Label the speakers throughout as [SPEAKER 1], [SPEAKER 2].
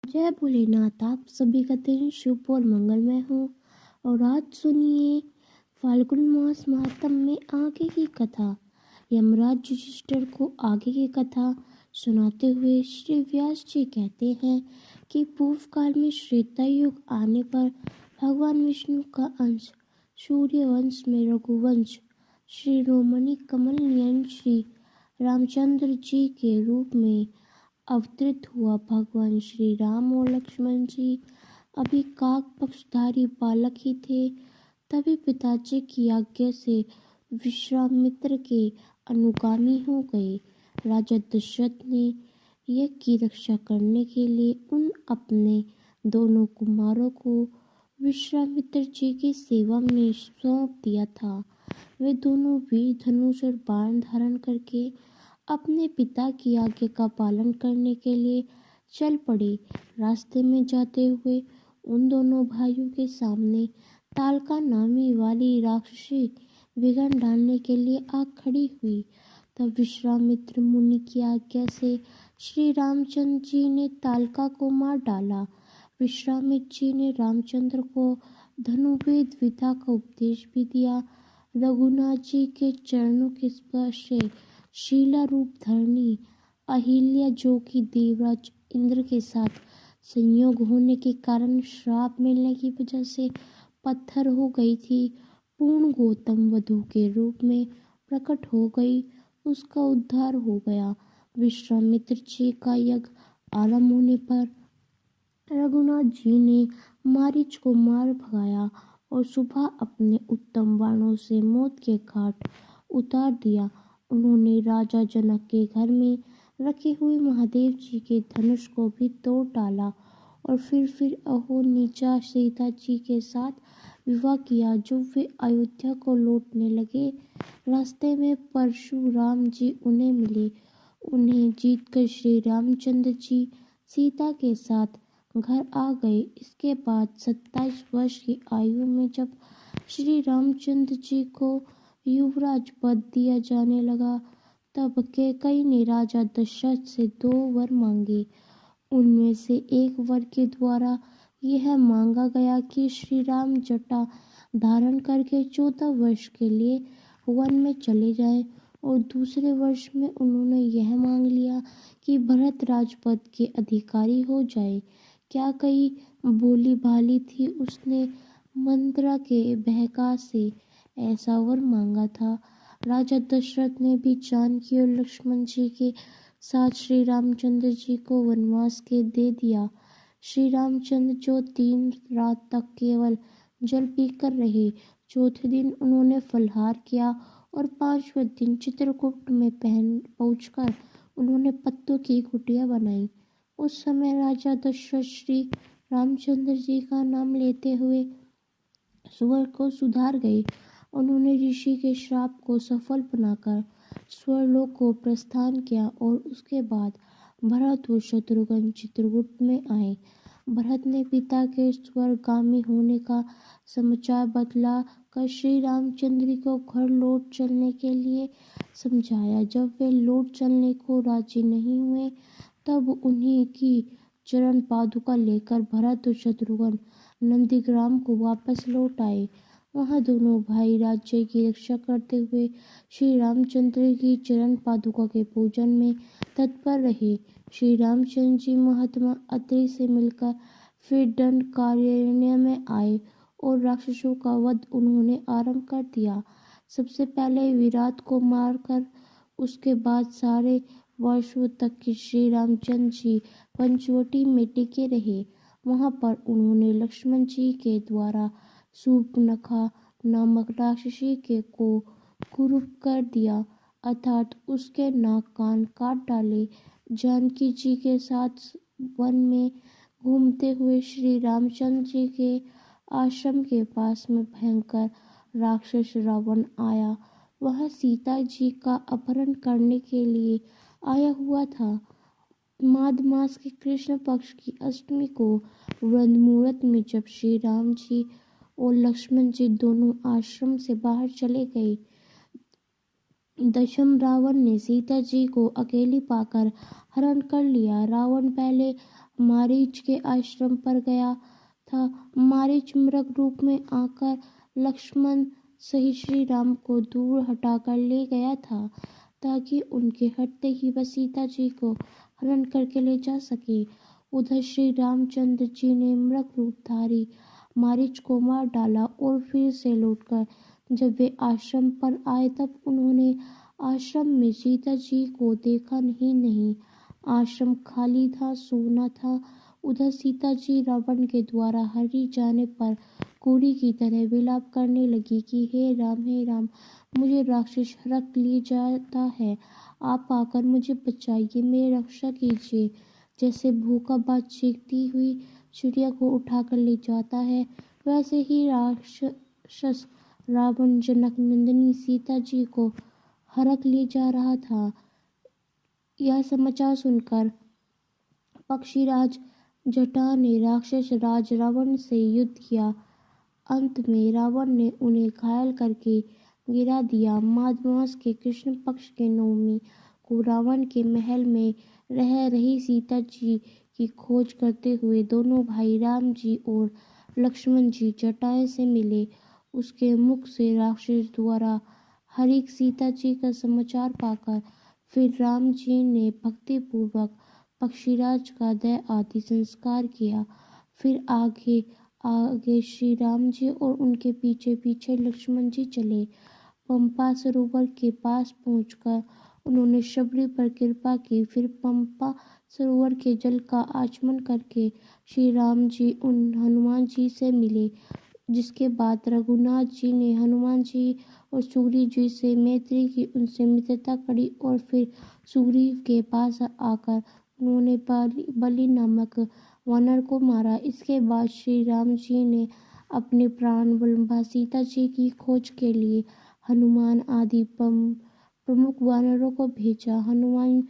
[SPEAKER 1] जय भोलेनाथ। आप सभी का दिन शुभ और मंगलमय हो। और आज सुनिए फाल्गुन मास महात्म में आगे की कथा। यमराज युधिष्ठिर को आगे की कथा सुनाते हुए श्री व्यास जी कहते हैं कि पूर्व काल में त्रेता युग आने पर भगवान विष्णु का अंश सूर्य वंश में रघुवंश श्री रोमणी कमल नयन श्री रामचंद्र जी के रूप में अवतरित हुआ। भगवान श्री राम और लक्ष्मण जी अभी काक पक्षधारी बालक ही थे, तभी पिताजी की आज्ञा से विश्वामित्र के अनुगामी हो गए। राजा दशरथ ने यज्ञ की रक्षा करने के लिए उन अपने दोनों कुमारों को विश्वामित्र जी की सेवा में सौंप दिया था। वे दोनों वीर धनुष और बाण धारण करके अपने पिता की आज्ञा का पालन करने के लिए चल पड़े। रास्ते में जाते हुए उन दोनों भाइयों के सामने तालका नामी वाली राक्षसी विघन डालने के लिए आ खड़ी हुई। तब विश्वामित्र मुनि की आज्ञा से श्री रामचंद्र जी ने तालका को मार डाला। विश्वामित्र जी ने रामचंद्र को धनुर्वेद विद्या का उपदेश भी दिया। रघुनाथ जी के चरणों के स्पर्श से शीला रूप धरनी अहिल्या, जो कि देवराज इंद्र के साथ संयोग होने के कारण श्राप मिलने की वजह से पत्थर हो गई थी, पूर्ण गौतम वधु के रूप में प्रकट हो गई। उसका उद्धार हो गया। विश्वामित्र जी का यज्ञ आरंभ होने पर रघुनाथ जी ने मारीच को मार भगाया और सुबह अपने उत्तम बाणों से मौत के घाट उतार दिया। उन्होंने राजा जनक के घर में रखे हुए महादेव जी के धनुष को भी तोड़ डाला और फिर अहो नीचा सीता जी के साथ विवाह किया। जब वे अयोध्या को लौटने लगे, रास्ते में परशुराम जी उन्हें मिले। उन्हें जीतकर श्री रामचंद्र जी सीता के साथ घर आ गए। इसके बाद 27 वर्ष की आयु में जब श्री रामचंद्र जी को युवराज पद दिया जाने लगा, तब कैकेयी ने राजा दशरथ से 2 वर मांगे। उनमें से एक वर के द्वारा यह मांगा गया कि श्री राम जटा धारण करके 14 वर्ष के लिए वन में चले जाएं, और दूसरे वर्ष में उन्होंने यह मांग लिया कि भरत राजपद के अधिकारी हो जाए। कैकेयी भोली भाली थी, उसने मंत्रा के बहका से ऐसा वर मांगा था। राजा दशरथ ने भी जानकी और लक्ष्मण जी के साथ श्री रामचंद्र जी को वनवास के दे दिया। श्री रामचंद्र जो 3 रात तक केवल जल पीकर रहे। चौथे दिन उन्होंने फलाहार किया और 5वें दिन चित्रकूट में पहुंचकर उन्होंने पत्तों की कुटिया बनाई। उस समय राजा दशरथ श्री रामचंद्र जी का नाम लेते हुए स्वर्ग को सुधार गए। उन्होंने ऋषि के श्राप को सफल बनाकर स्वर्गलोक को प्रस्थान किया और उसके बाद भरत और शत्रुघ्न चित्रकूट में आए। भरत ने पिता के स्वर्गगामी होने का समाचार बतला कर श्री रामचंद्र को घर लौट चलने के लिए समझाया। जब वे लौट चलने को राजी नहीं हुए, तब उन्हीं की चरण पादुका लेकर भरत और शत्रुघ्न नंदीग्राम को वापस लौट आए। वहां दोनों भाई राज्य की रक्षा करते हुए श्री रामचंद्र की चरण पादुका के पूजन में तत्पर रहे। श्री रामचंद्र जी महात्मा अत्रि से मिलकर फिर दंडकारण्य में आए और राक्षसों का वध उन्होंने आरंभ कर दिया। सबसे पहले विराट को मारकर उसके बाद सारे वर्षों तक की श्री रामचंद्र जी पंचवटी में टिके रहे। वहां पर उन्होंने लक्ष्मण जी के द्वारा शूर्पणखा नामक राक्षसी के को कुरूप कर दिया, अर्थात उसके नाक कान काट डाले। जानकी जी के साथ वन में घूमते हुए श्री रामचंद्र जी के आश्रम के पास में भयंकर राक्षस रावण आया। वह सीता जी का अपहरण करने के लिए आया हुआ था। माघ मास के कृष्ण पक्ष की अष्टमी को ब्रह्म मुहूर्त में जब श्री राम जी और लक्ष्मण जी दोनों आश्रम से बाहर चले गए, दशम रावण ने सीता जी को अकेली पाकर हरण कर लिया। रावण पहले मारीच के आश्रम पर गया था। मारीच मृग रूप में आकर लक्ष्मण सहित श्री राम को दूर हटाकर ले गया था, ताकि उनके हटते ही वह सीता जी को हरण करके ले जा सके। उधर श्री रामचंद्र जी ने मृग रूप धारी मारीच को मार डाला और फिर से लौटकर जब वे आश्रम पर आए तब उन्होंने आश्रम में सीता जी को देखा नहीं। आश्रम खाली था, सूना था। उधर सीता जी रावण के द्वारा हरी जाने पर कोड़ी की तरह विलाप करने लगी कि हे राम, मुझे राक्षस हरक लिए जाता है। आप आकर मुझे बचाइए, मेरी रक्षा कीजिए। जैसे भूखा बाज चीखती हुई चिड़िया को उठाकर ले जाता है, वैसे ही राक्षस रावण जनक नंदिनी सीता जी को हरक ले जा रहा था। यह समाचार सुनकर पक्षीराज जटा ने राक्षस राज रावण से युद्ध किया। अंत में रावण ने उन्हें घायल करके गिरा दिया। माघ मास के कृष्ण पक्ष के नवमी को रावण के महल में रह रही सीता जी की खोज करते हुए दोनों भाई राम जी और लक्ष्मण जी जटाएं से मिले। उसके मुख से राक्षस द्वारा हरिक सीता जी का समाचार पाकर फिर राम जी ने भक्तिपूर्वक पक्षीराज का दय आदि संस्कार किया। फिर आगे आगे श्री राम जी और उनके पीछे पीछे लक्ष्मण जी चले। पंपा सरोवर के पास पहुंचकर उन्होंने शबरी पर कृपा की। फिर पंपा सरोवर के जल का आचमन करके श्री राम जी उन हनुमान जी से मिले। जिसके बाद रघुनाथ जी ने हनुमान जी और सुग्रीव जी से मैत्री की, उनसे मित्रता करी और फिर सुग्रीव के पास आकर उन्होंने बलि नामक वानर को मारा। इसके बाद श्री राम जी ने अपने प्राण वल्लभा सीता जी की खोज के लिए हनुमान आदि प्रमुख वानरों को भेजा। हनुमान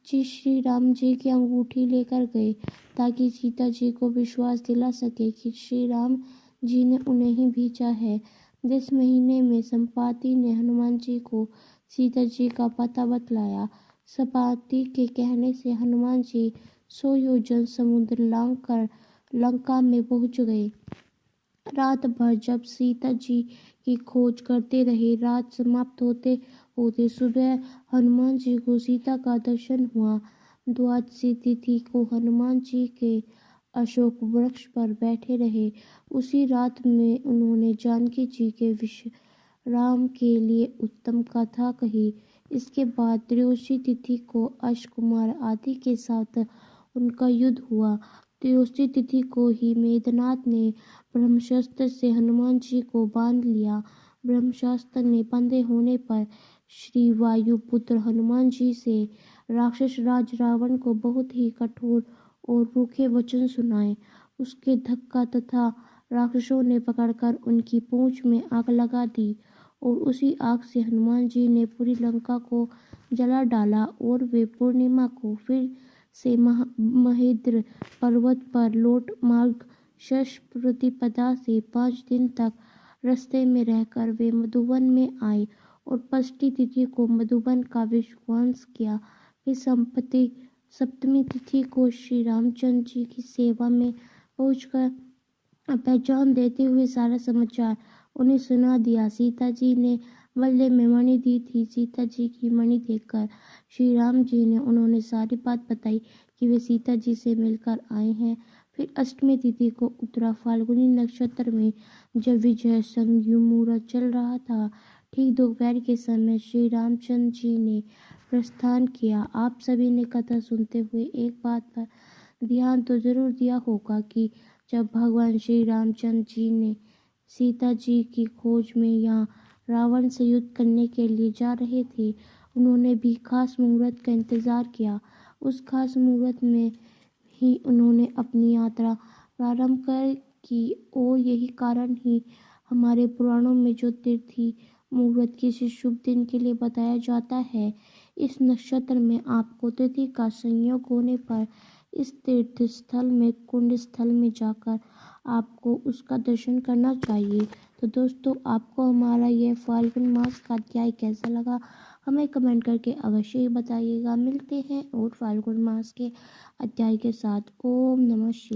[SPEAKER 1] जी श्री राम जी की अंगूठी लेकर गए ताकि सीता जी को विश्वास दिला सके कि श्री राम जी ने उन्हें ही भेजा है। 10 महीने में संपाति ने हनुमान जी को सीता जी का पता बतलाया। संपाति के कहने से हनुमान जी 100 योजन समुद्र लांघ कर लंका में पहुंच गए। रात भर जब सीता जी की खोज करते रहे, रात समाप्त होते होते सुबह हनुमान जी को सीता का दर्शन हुआ। द्वादशी तिथि को हनुमान जी के अशोक वृक्ष पर बैठे रहे। उसी रात में उन्होंने जानकी जी के विश्राम के लिए उत्तम कथा कही। इसके बाद त्रयोदशी तिथि को अश्वकुमार आदि के साथ उनका युद्ध हुआ। त्रयोदशी तिथि को ही मेघनाद ने ब्रह्मास्त्र से हनुमान जी को बांध लिया। ब्रह्मास्त्र ने बंधे होने पर श्री वायुपुत्र हनुमान जी से राक्षस राज रावण को बहुत ही कठोर और रूखे वचन सुनाए। उसके धक्का तथा राक्षसों ने पकड़कर उनकी पूंछ में आग लगा दी और उसी आग से हनुमान जी ने पूरी लंका को जला डाला और वे पूर्णिमा को फिर से महेंद्र पर्वत पर लौट मार्ग शश प्रतिपदा से 5 दिन तक रास्ते में रहकर वे मधुवन में आए और षष्ठी तिथि को मधुवन का विध्वंस किया। फिर सप्तमी तिथि को श्री रामचंद्र जी की सेवा में पहुंचकर पहचान देते हुए सारा समाचार उन्हें सुना दिया। सीता जी ने बल्ले में मणि दी थी। सीता जी की मणि देखकर श्री राम जी ने उन्होंने सारी बात बताई कि वे सीता जी से मिलकर आए हैं। फिर अष्टमी तिथि को उत्तरा फाल्गुनी नक्षत्र में जब विजय संध्या मुहूर्त चल रहा था, ठीक दोपहर के समय श्री रामचंद्र जी ने प्रस्थान किया। आप सभी ने कथा सुनते हुए एक बात पर ध्यान तो जरूर दिया होगा कि जब भगवान श्री रामचंद्र जी ने सीता जी की खोज में यहाँ रावण से युद्ध करने के लिए जा रहे थे, उन्होंने भी खास मुहूर्त का इंतजार किया। उस खास मुहूर्त में ही उन्होंने अपनी यात्रा प्रारंभ कर की और यही कारण ही हमारे पुराणों में जो तिथि मुहूर्त किसी शुभ दिन के लिए बताया जाता है। इस नक्षत्र में आपको तिथि का संयोग होने पर इस तीर्थ स्थल में कुंड स्थल में जाकर आपको उसका दर्शन करना चाहिए। तो दोस्तों, आपको हमारा यह फाल्गुन मास का अध्याय कैसा लगा हमें कमेंट करके अवश्य ही बताइएगा। मिलते हैं और फाल्गुन मास के अध्याय के साथ। ओम नमः शिवाय।